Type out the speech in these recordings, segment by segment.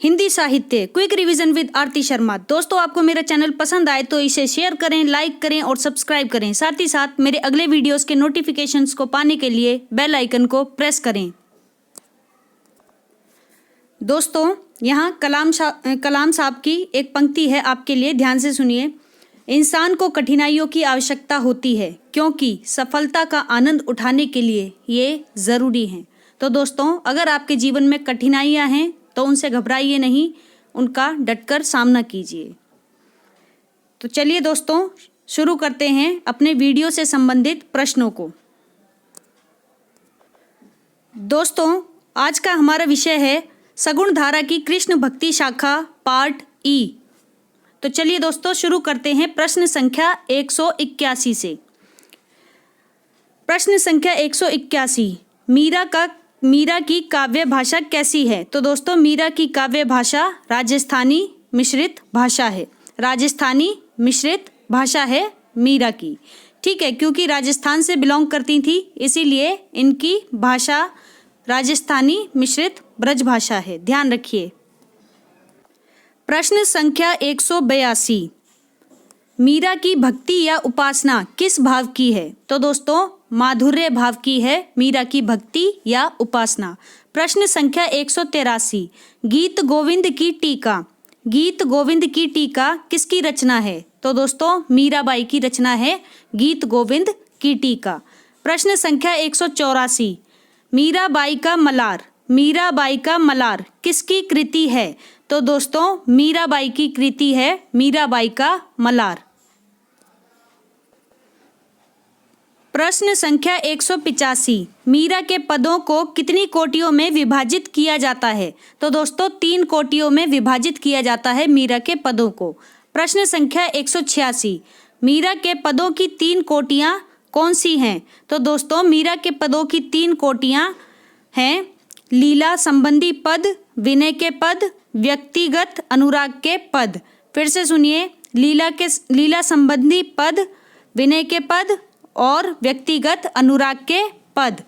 हिंदी साहित्य quick revision with आरती शर्मा। दोस्तों, आपको मेरा चैनल पसंद आए तो इसे शेयर करें, लाइक करें और सब्सक्राइब करें। साथ ही साथ मेरे अगले वीडियोस के नोटिफिकेशंस को पाने के लिए बेल आइकन को प्रेस करें। दोस्तों, यहाँ कलाम साहब की एक पंक्ति है आपके लिए, ध्यान से सुनिए। इंसान को कठिनाइयों की आवश्यकता होती है क्योंकि सफलता का आनंद उठाने के लिए ये ज़रूरी हैं। तो दोस्तों, अगर आपके जीवन में कठिनाइयाँ हैं तो उनसे घबराइए नहीं, उनका डटकर सामना कीजिए। तो चलिए दोस्तों, शुरू करते हैं अपने वीडियो से संबंधित प्रश्नों को। दोस्तों, आज का हमारा विषय है सगुण धारा की कृष्ण भक्ति शाखा पार्ट ई। तो चलिए दोस्तों, शुरू करते हैं प्रश्न संख्या 181 से। प्रश्न संख्या 181, मीरा की काव्य भाषा कैसी है? तो दोस्तों, मीरा की काव्य भाषा राजस्थानी मिश्रित भाषा है। राजस्थानी मिश्रित भाषा है मीरा की, ठीक है, क्योंकि राजस्थान से बिलोंग करती थी, इसीलिए इनकी भाषा राजस्थानी मिश्रित ब्रज भाषा है, ध्यान रखिए। प्रश्न संख्या 182, मीरा की भक्ति या उपासना किस भाव की है? तो दोस्तों, माधुर्य भाव की है मीरा की भक्ति या उपासना। प्रश्न संख्या 183, गीत गोविंद की टीका। गीत गोविंद की टीका किसकी रचना है? तो दोस्तों, मीराबाई की रचना है गीत गोविंद की टीका। प्रश्न संख्या 184, मीराबाई का मलार। मीराबाई का मलार किसकी कृति है? तो दोस्तों, मीराबाई की कृति है मीराबाई का मलार। प्रश्न संख्या 185, मीरा के पदों को कितनी कोटियों में विभाजित किया जाता है? तो दोस्तों, 3 कोटियों में विभाजित किया जाता है मीरा के पदों को। प्रश्न संख्या 186, मीरा के पदों की 3 कोटियां कौन सी हैं? तो दोस्तों, मीरा के पदों की 3 कोटियां हैं लीला संबंधी पद, विनय के पद, व्यक्तिगत अनुराग के पद। फिर से सुनिए, लीला संबंधी पद, विनय के पद और व्यक्तिगत अनुराग के पद।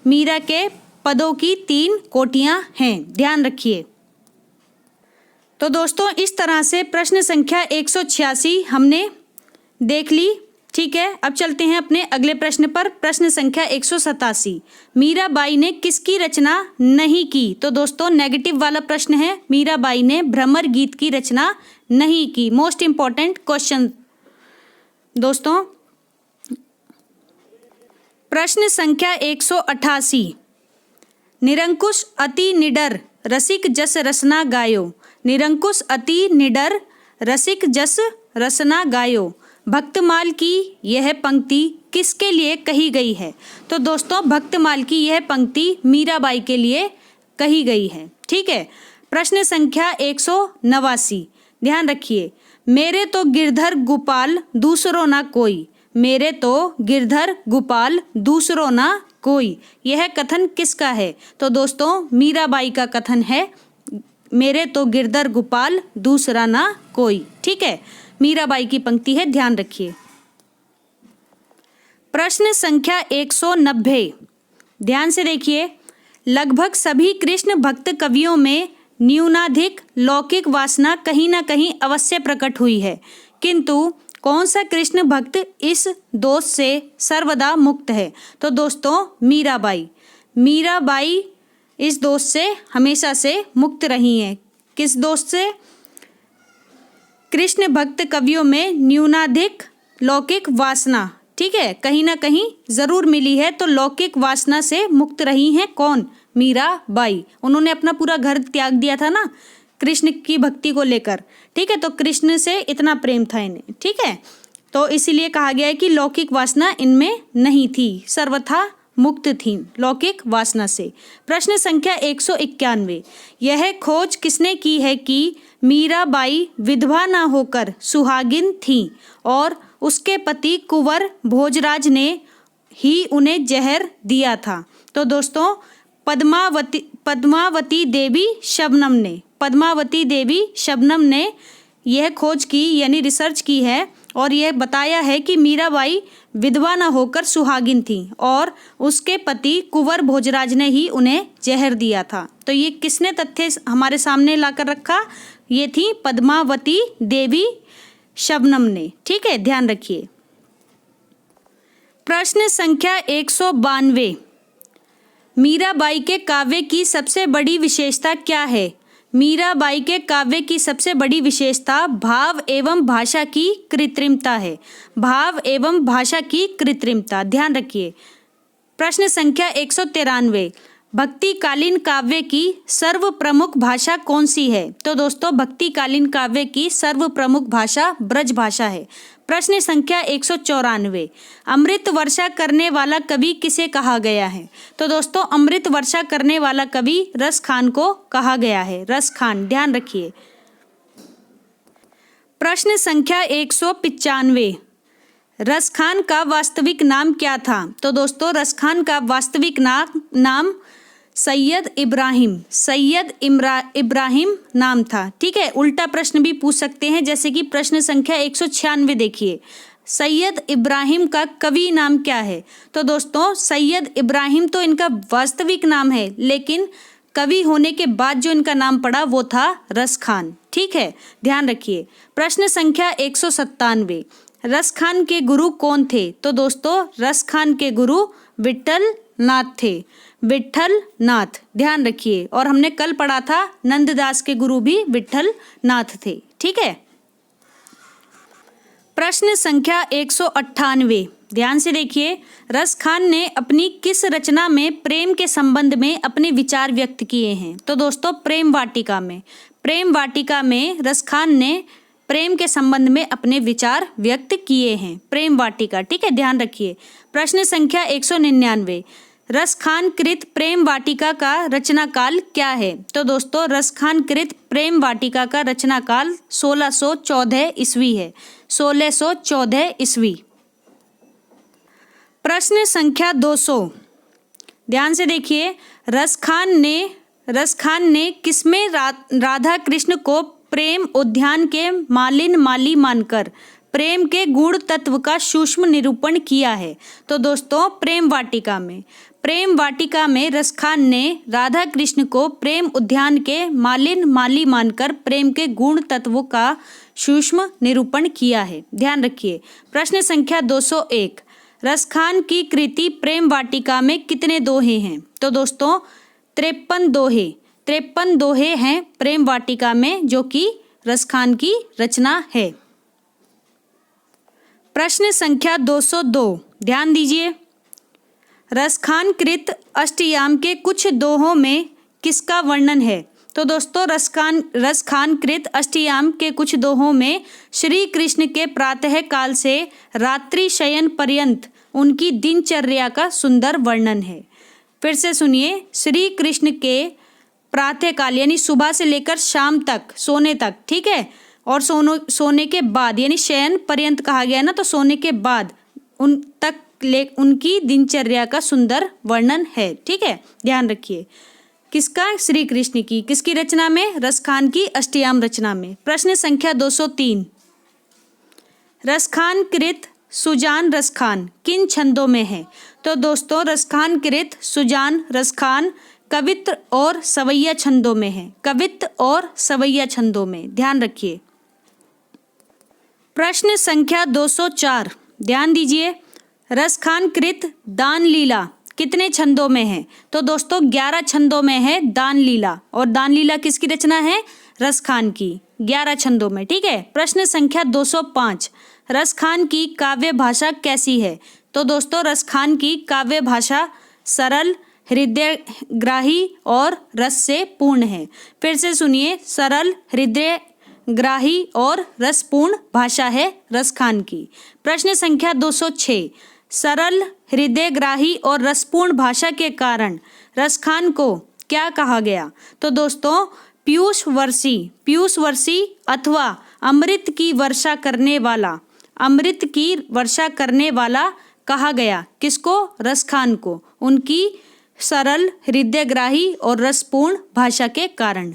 मीरा के पदों की 3 कोटियां हैं, ध्यान रखिए। तो दोस्तों, इस तरह से प्रश्न संख्या 186 हमने देख ली, ठीक है। अब चलते हैं अपने अगले प्रश्न पर। प्रश्न संख्या 187, मीराबाई ने किसकी रचना नहीं की? तो दोस्तों, नेगेटिव वाला प्रश्न है, मीराबाई ने भ्रमर गीत की रचना नहीं की। मोस्ट इंपॉर्टेंट क्वेश्चन दोस्तों। प्रश्न संख्या 188, निरंकुश अति निडर रसिक जस रसना गायो। निरंकुश अति निडर रसिक जस रसना गायो। भक्तमाल की यह पंक्ति किसके लिए कही गई है? तो दोस्तों, भक्तमाल की यह पंक्ति मीराबाई के लिए कही गई है, ठीक है। प्रश्न संख्या 189, ध्यान रखिए, मेरे तो गिरधर गोपाल दूसरो ना कोई। मेरे तो गिरधर गोपाल दूसरो ना कोई, यह कथन किसका है? तो दोस्तों, मीराबाई का कथन है, मेरे तो गिरधर गोपाल दूसरा ना कोई, ठीक है। मीराबाई की पंक्ति है, ध्यान रखिए। प्रश्न संख्या 190, ध्यान से देखिए, लगभग सभी कृष्ण भक्त कवियों में न्यूनाधिक लौकिक वासना कहीं ना कहीं अवश्य प्रकट हुई है, किंतु कौन सा कृष्ण भक्त इस दोष से सर्वदा मुक्त है? तो दोस्तों, मीराबाई। मीराबाई इस दोष से हमेशा से मुक्त रही हैं। किस दोष से? कृष्ण भक्त कवियों में न्यूनाधिक लौकिक वासना, ठीक है, कहीं ना कहीं जरूर मिली है, तो लौकिक वासना से मुक्त रही हैं कौन? मीराबाई। उन्होंने अपना पूरा घर त्याग दिया था ना कृष्ण की भक्ति को लेकर, ठीक है, तो कृष्ण से इतना प्रेम था इन्हें, ठीक है, तो इसीलिए कहा गया है कि लौकिक वासना इनमें नहीं थी, सर्वथा मुक्त थी लौकिक वासना से। प्रश्न संख्या 191, यह खोज किसने की है कि मीराबाई विधवा न होकर सुहागिन थी और उसके पति कुंवर भोजराज ने ही उन्हें जहर दिया था? तो दोस्तों, पद्मावती देवी शबनम ने यह खोज की, यानी रिसर्च की है और यह बताया है कि मीराबाई विधवा न होकर सुहागिन थी और उसके पति कुंवर भोजराज ने ही उन्हें जहर दिया था। तो ये किसने तथ्य हमारे सामने लाकर रखा? ये थी पद्मावती देवी शबनम ने। ठीक है, ध्यान रखिए। प्रश्न संख्या 192, मीराबाई के काव्य की सबसे बड़ी विशेषता क्या है? मीराबाई के काव्य की सबसे बड़ी विशेषता भाव एवं भाषा की कृत्रिमता है। भाव एवं भाषा की कृत्रिमता, ध्यान रखिए। प्रश्न संख्या 193, भक्तिकालीन काव्य की सर्व प्रमुख भाषा कौन सी है? तो दोस्तों भक्तिकालीन काव्य की सर्व प्रमुख भाषा ब्रज भाषा है। प्रश्न संख्या 194, अमृत वर्षा करने वाला कवि किसे कहा गया है? तो दोस्तों अमृत वर्षा करने वाला कवि रस खान को कहा गया है। रस खान, ध्यान रखिए। प्रश्न संख्या 195, रस खान का वास्तविक नाम क्या था? तो दोस्तों रस खान का वास्तविक नाम सैयद इब्राहिम नाम था। ठीक है, उल्टा प्रश्न भी पूछ सकते हैं, जैसे कि प्रश्न संख्या 196 देखिए, सैयद इब्राहिम का कवि नाम क्या है? तो दोस्तों सैयद इब्राहिम तो इनका वास्तविक नाम है, लेकिन कवि होने के बाद जो इनका नाम पड़ा वो था रस खान। ठीक है, ध्यान रखिए। प्रश्न संख्या 197, रस खान के गुरु कौन थे? तो दोस्तों रस खान के गुरु विट्ठल नाथ थे। विट्ठल नाथ, ध्यान रखिए। और हमने कल पढ़ा था नंददास के गुरु भी विट्ठल नाथ थे। ठीक है। प्रश्न संख्या 198, ध्यान से देखिए, रस खान ने अपनी किस रचना में प्रेम के संबंध में अपने विचार व्यक्त किए हैं? तो दोस्तों प्रेम वाटिका में रस खान ने प्रेम के संबंध में अपने विचार व्यक्त किए हैं। प्रेम वाटिका, ठीक है, ध्यान रखिए। प्रश्न संख्या 199, रस खान कृत प्रेम वाटिका का रचना काल क्या है? तो दोस्तों रस खान कृत प्रेम वाटिका का रचना काल 1614 ईस्वी है। 1614 ईस्वी। प्रश्न संख्या 200, ध्यान से देखिए, रस खान ने किसमें राधा कृष्ण को प्रेम उद्यान के माली मानकर प्रेम के गुण तत्व का सूक्ष्म निरूपण किया है? तो दोस्तों प्रेम वाटिका में रस खान ने राधा कृष्ण को प्रेम उद्यान के माली मानकर प्रेम के गुण तत्वों का सूक्ष्म निरूपण किया है। ध्यान रखिए। प्रश्न संख्या 201, रस खान की कृति प्रेम वाटिका में कितने दोहे हैं? तो दोस्तों 53 दोहे हैं प्रेम वाटिका में, जो कि रस खान की रचना है। प्रश्न संख्या 202, ध्यान दीजिए, रस खान कृत अष्टयाम के कुछ दोहों में किसका वर्णन है? तो दोस्तों रस खान कृत अष्टयाम के कुछ दोहों में श्री कृष्ण के प्रातः काल से रात्रि शयन पर्यंत उनकी दिनचर्या का सुंदर वर्णन है। फिर से सुनिए, श्री कृष्ण के प्रातः काल यानी सुबह से लेकर शाम तक, सोने तक, ठीक है, और सोने के बाद यानी शयन पर्यंत कहा गया ना, तो सोने के बाद उनकी दिनचर्या का सुंदर वर्णन है। ठीक है, ध्यान रखिए। किसका? श्री कृष्ण की। किसकी रचना में? रस खान की अष्टयाम रचना में। प्रश्न संख्या 203, रस खान कृत सुजान रस खान किन छंदों में है? तो दोस्तों रस खान कृत सुजान रस खान कवित्त और सवैया छंदों में है। कवित्त और सवैया छंदों में, ध्यान रखिए। प्रश्न संख्या 204, ध्यान दीजिए, रस खान कृत दान लीला कितने छंदों में है? तो दोस्तों 11 छंदों में है दान लीला। और दान लीला किसकी रचना है? रस खान की। 11 छंदों में, ठीक है। प्रश्न संख्या 205, रस खान की काव्य भाषा कैसी है? तो दोस्तों रस खान की काव्य भाषा सरल, हृदयग्राही और रस से पूर्ण है। फिर से सुनिए, सरल, हृदयग्राही और रसपूर्ण भाषा है रस खान की। प्रश्न संख्या 206, सरल, हृदयग्राही और रसपूर्ण भाषा के कारण रस खान को क्या कहा गया? तो दोस्तों पीयूष वर्षी अथवा अमृत की वर्षा करने वाला कहा गया। किसको? रस खान को, उनकी सरल, हृदयग्राही और रसपूर्ण भाषा के कारण।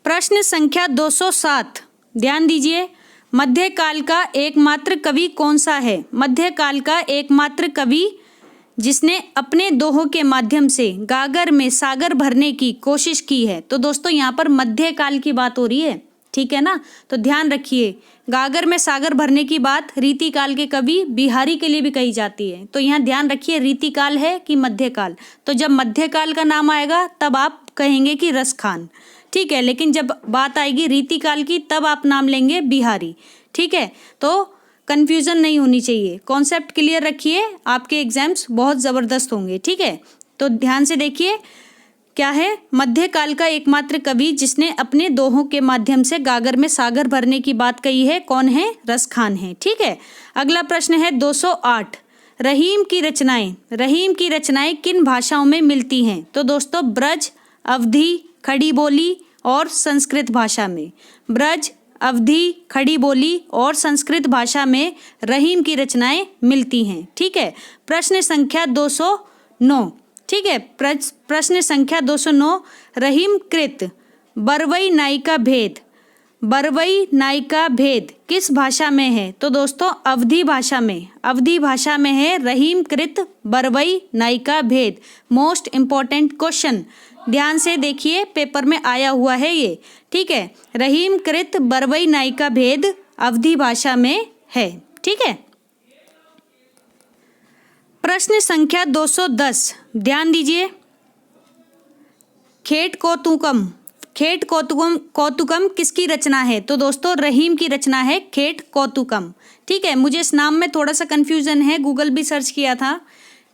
प्रश्न संख्या 207, ध्यान दीजिए, मध्यकाल का एकमात्र कवि कौन सा है? मध्यकाल का एकमात्र कवि जिसने अपने दोहों के माध्यम से गागर में सागर भरने की कोशिश की है। तो दोस्तों यहाँ पर मध्यकाल की बात हो रही है, ठीक है ना। तो ध्यान रखिए, गागर में सागर भरने की बात रीतिकाल के कवि बिहारी के लिए भी कही जाती है। तो यहाँ ध्यान रखिए, रीतिकाल है कि मध्यकाल। तो जब मध्यकाल का नाम आएगा तब आप कहेंगे कि रसखान, ठीक है। लेकिन जब बात आएगी रीतिकाल की तब आप नाम लेंगे बिहारी, ठीक है। तो कंफ्यूजन नहीं होनी चाहिए, कॉन्सेप्ट क्लियर रखिए, आपके एग्जाम्स बहुत ज़बरदस्त होंगे, ठीक है। तो ध्यान से देखिए, क्या है? मध्यकाल का एकमात्र कवि जिसने अपने दोहों के माध्यम से गागर में सागर भरने की बात कही है, कौन है? रसखान है, ठीक है। अगला प्रश्न है 208, रहीम की रचनाएं किन भाषाओं में मिलती हैं? तो दोस्तों ब्रज, अवधी, खड़ी बोली और संस्कृत भाषा में। ब्रज, अवधी, खड़ी बोली और संस्कृत भाषा में रहीम की रचनाएं मिलती हैं, ठीक है। प्रश्न संख्या 209, ठीक है। प्रश्न संख्या 209, रहीम कृत बरवई नायिका भेद किस भाषा में है? तो दोस्तों अवधी भाषा में है रहीम कृत बरवई नायिका भेद। मोस्ट इम्पॉर्टेंट क्वेश्चन, ध्यान से देखिए, पेपर में आया हुआ है ये, ठीक है। रहीम कृत बरवई नायिका भेद अवधी भाषा में है, ठीक है। प्रश्न संख्या 210, ध्यान दीजिए, खेट कौतुकम किसकी रचना है? तो दोस्तों रहीम की रचना है खेट कौतुकम, ठीक है। मुझे इस नाम में थोड़ा सा कंफ्यूजन है, गूगल भी सर्च किया था,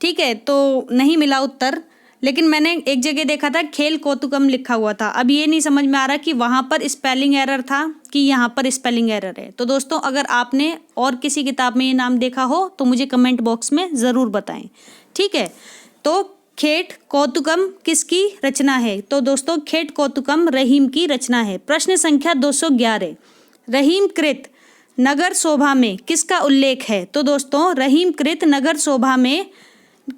ठीक है, तो नहीं मिला उत्तर, लेकिन मैंने एक जगह देखा था खेल कौतुकम लिखा हुआ था। अब ये नहीं समझ में आ रहा कि वहाँ पर स्पेलिंग एरर था कि यहाँ पर स्पेलिंग एरर है। तो दोस्तों अगर आपने और किसी किताब में ये नाम देखा हो तो मुझे कमेंट बॉक्स में ज़रूर बताएं, ठीक है। तो खेट कौतुकम किसकी रचना है? तो दोस्तों खेट कौतुकम रहीम की रचना है। प्रश्न संख्या 211, रहीम कृत नगर शोभा में किसका उल्लेख है? तो दोस्तों रहीम कृत नगर शोभा में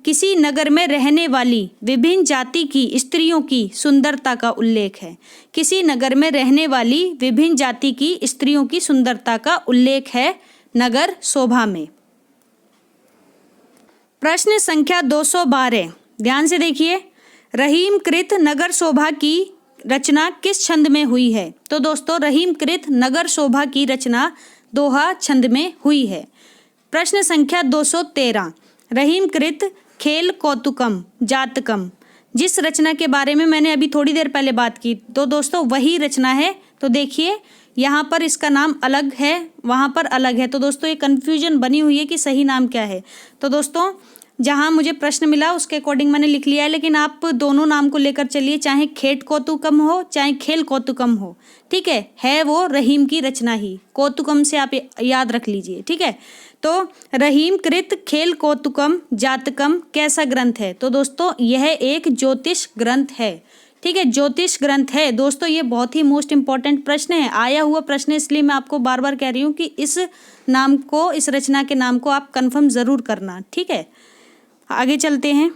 किसी नगर में रहने वाली विभिन्न जाति की स्त्रियों की सुंदरता का उल्लेख है। किसी नगर में रहने वाली विभिन्न जाति की स्त्रियों की सुंदरता का उल्लेख है नगर शोभा में। प्रश्न संख्या 212, ध्यान से देखिए, रहीम कृत नगर शोभा की रचना किस छंद में हुई है? तो दोस्तों रहीम कृत नगर शोभा की रचना दोहा छंद में हुई है। प्रश्न संख्या 213, रहीम कृत खेल कौतुकम जातकम, जिस रचना के बारे में मैंने अभी थोड़ी देर पहले बात की, तो दोस्तों वही रचना है। तो देखिए यहाँ पर इसका नाम अलग है, वहाँ पर अलग है। तो दोस्तों ये कन्फ्यूजन बनी हुई है कि सही नाम क्या है। तो दोस्तों जहाँ मुझे प्रश्न मिला उसके अकॉर्डिंग मैंने लिख लिया है, लेकिन आप दोनों नाम को लेकर चलिए, चाहे खेट कौतुकम हो चाहे खेल कौतुकम हो, ठीक है वो रहीम की रचना ही। कौतुकम से आप याद रख लीजिए, ठीक है। तो रहीम कृत खेल कौतुकम जातकम कैसा ग्रंथ है? तो दोस्तों यह एक ज्योतिष ग्रंथ है, ठीक है, ज्योतिष ग्रंथ है। दोस्तों ये बहुत ही मोस्ट इंपॉर्टेंट प्रश्न है, आया हुआ प्रश्न, इसलिए मैं आपको बार बार कह रही हूँ कि इस नाम को, इस रचना के नाम को आप कंफर्म ज़रूर करना, ठीक है। आगे चलते हैं।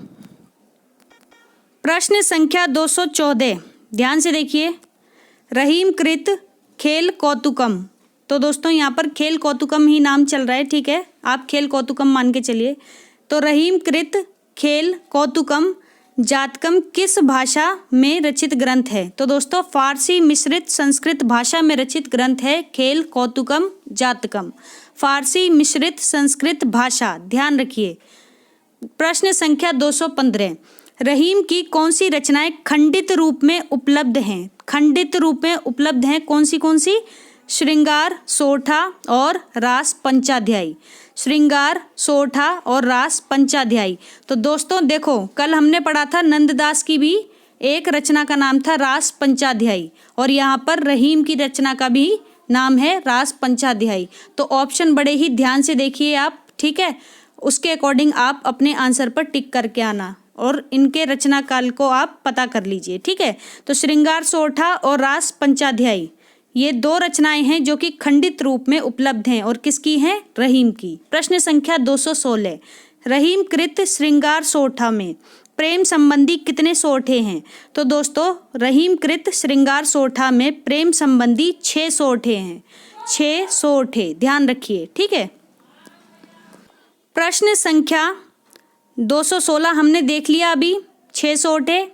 प्रश्न संख्या 214, ध्यान से देखिए, रहीम कृत खेल कौतुकम। तो दोस्तों यहाँ पर खेल कौतुकम ही नाम चल रहा है, ठीक है, आप खेल कौतुकम मान के चलिए। तो रहीम कृत खेल कौतुकम जातकम किस भाषा में रचित ग्रंथ है? तो दोस्तों फारसी मिश्रित संस्कृत भाषा में रचित ग्रंथ है खेल कौतुकम जातकम, फारसी मिश्रित संस्कृत भाषा, ध्यान रखिए। प्रश्न संख्या 215, रहीम की कौन सी रचनाएं खंडित रूप में उपलब्ध हैं? खंडित रूप में उपलब्ध हैं कौन सी? श्रृंगार, सोठा और रास पंचाध्यायी। श्रृंगार, सोठा और रास पंचाध्यायी। तो दोस्तों देखो, कल हमने पढ़ा था नंददास की भी एक रचना का नाम था रास पंचाध्यायी, और यहाँ पर रहीम की रचना का भी नाम है रास पंचाध्यायी। तो ऑप्शन बड़े ही ध्यान से देखिए आप, ठीक है, उसके अकॉर्डिंग आप अपने आंसर पर टिक करके आना और इनके रचना काल को आप पता कर लीजिए, ठीक है। तो श्रृंगार, सोठा और रास पंचाध्यायी ये दो रचनाएं हैं जो कि खंडित रूप में उपलब्ध हैं, और किसकी हैं? रहीम की। प्रश्न संख्या 216, रहीम कृत श्रृंगार सोठा में प्रेम संबंधी कितने सोठे हैं? तो दोस्तों रहीम कृत श्रृंगार सोठा में प्रेम संबंधी 6 सोठे हैं। 6 सोठे, ध्यान रखिए, ठीक है। प्रश्न संख्या 216 हमने देख लिया अभी, 6 सोठे,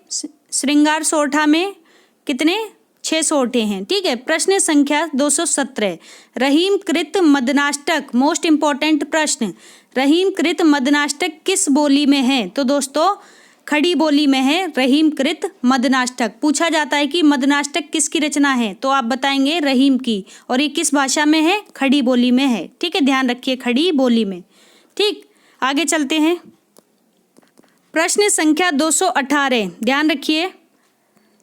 श्रृंगार सोठा में कितने 6 सोठे हैं, ठीक है। प्रश्न संख्या 217 रहीम कृत मदनाष्टक, मोस्ट इंपॉर्टेंट प्रश्न, रहीम कृत मदनाष्टक किस बोली में है? तो दोस्तों खड़ी बोली में है रहीम कृत मदनाष्टक। पूछा जाता है कि मदनाष्टक किसकी रचना है, तो आप बताएंगे रहीम की, और ये किस भाषा में है? खड़ी बोली में है, ठीक है, ध्यान रखिए, खड़ी बोली में, ठीक। आगे चलते हैं, प्रश्न संख्या 218, ध्यान रखिए,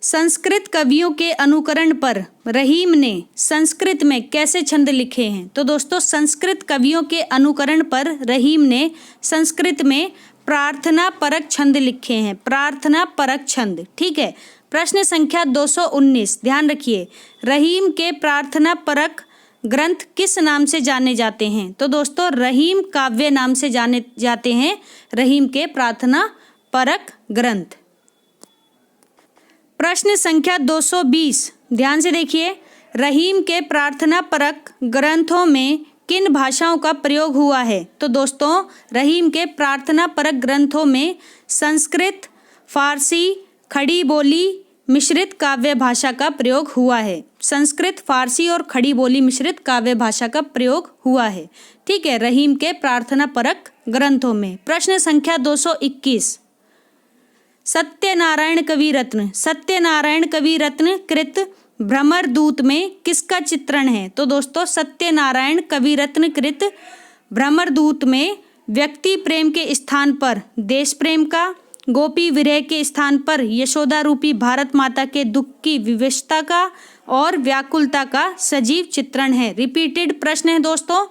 संस्कृत कवियों के अनुकरण पर रहीम ने संस्कृत में कैसे छंद लिखे हैं? तो दोस्तों संस्कृत कवियों के अनुकरण पर रहीम ने संस्कृत में प्रार्थना परक छंद लिखे हैं, प्रार्थना परक छंद, ठीक है। प्रश्न संख्या 219, ध्यान रखिए, रहीम के प्रार्थना परक ग्रंथ किस नाम से जाने जाते हैं? तो दोस्तों रहीम काव्य नाम से जाने जाते हैं रहीम के प्रार्थना परक ग्रंथ। प्रश्न संख्या 220, ध्यान से देखिए, रहीम के प्रार्थना परक ग्रंथों में किन भाषाओं का प्रयोग हुआ है? तो दोस्तों रहीम के प्रार्थना परक ग्रंथों में संस्कृत, फारसी, खड़ी बोली मिश्रित काव्य भाषा का प्रयोग हुआ है। संस्कृत, फारसी और खड़ी बोली मिश्रित काव्य भाषा का प्रयोग हुआ है, ठीक है, रहीम के प्रार्थना परक ग्रंथों में। प्रश्न संख्या 221, सत्यनारायण कवि रत्न, सत्यनारायण कवि रत्न कृत भ्रमर दूत में किसका चित्रण है? तो दोस्तों सत्यनारायण कवि रत्न कृत भ्रमर दूत में व्यक्ति प्रेम के स्थान पर देश प्रेम का, गोपी विरह के स्थान पर यशोदा रूपी भारत माता के दुख की विवशता का और व्याकुलता का सजीव चित्रण है। रिपीटेड प्रश्न है दोस्तों,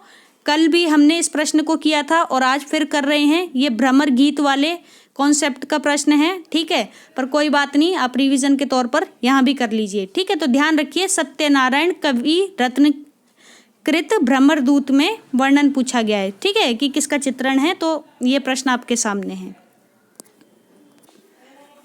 कल भी हमने इस प्रश्न को किया था और आज फिर कर रहे हैं। ये भ्रमर गीत वाले कॉन्सेप्ट का प्रश्न है, ठीक है, पर कोई बात नहीं, आप रिवीजन के तौर पर यहाँ भी कर लीजिए, ठीक है। तो ध्यान रखिए, सत्यनारायण कवि रत्न कृत भ्रमर दूत में वर्णन पूछा गया है, ठीक है, कि किसका चित्रण है, तो ये प्रश्न आपके सामने है।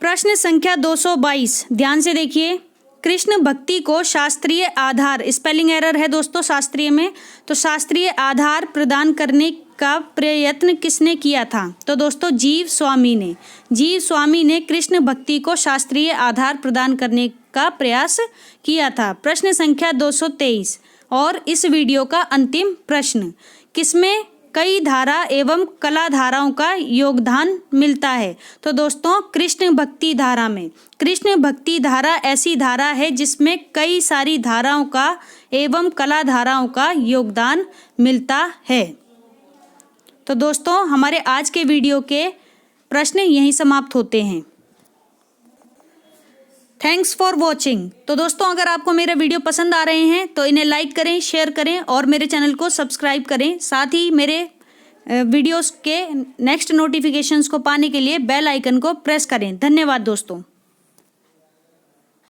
प्रश्न संख्या 222, ध्यान से देखिए, कृष्ण भक्ति को शास्त्रीय आधार, स्पेलिंग एरर है दोस्तों शास्त्रीय में, तो शास्त्रीय आधार प्रदान करने का प्रयत्न किसने किया था? तो दोस्तों जीव स्वामी ने, जीव स्वामी ने कृष्ण भक्ति को शास्त्रीय आधार प्रदान करने का प्रयास किया था। प्रश्न संख्या 223 और इस वीडियो का अंतिम प्रश्न, किसमें कई धारा एवं कला धाराओं का योगदान मिलता है? तो दोस्तों कृष्ण भक्ति धारा में, कृष्ण भक्ति धारा ऐसी धारा है जिसमें कई सारी धाराओं का एवं कला धाराओं का योगदान मिलता है। तो दोस्तों हमारे आज के वीडियो के प्रश्न यहीं समाप्त होते हैं। Thanks for watching. तो दोस्तों अगर आपको मेरे वीडियो पसंद आ रहे हैं तो इन्हें लाइक करें, शेयर करें और मेरे चैनल को सब्सक्राइब करें। साथ ही मेरे वीडियोस के नेक्स्ट नोटिफिकेशंस को पाने के लिए बेल आइकन को प्रेस करें। धन्यवाद दोस्तों।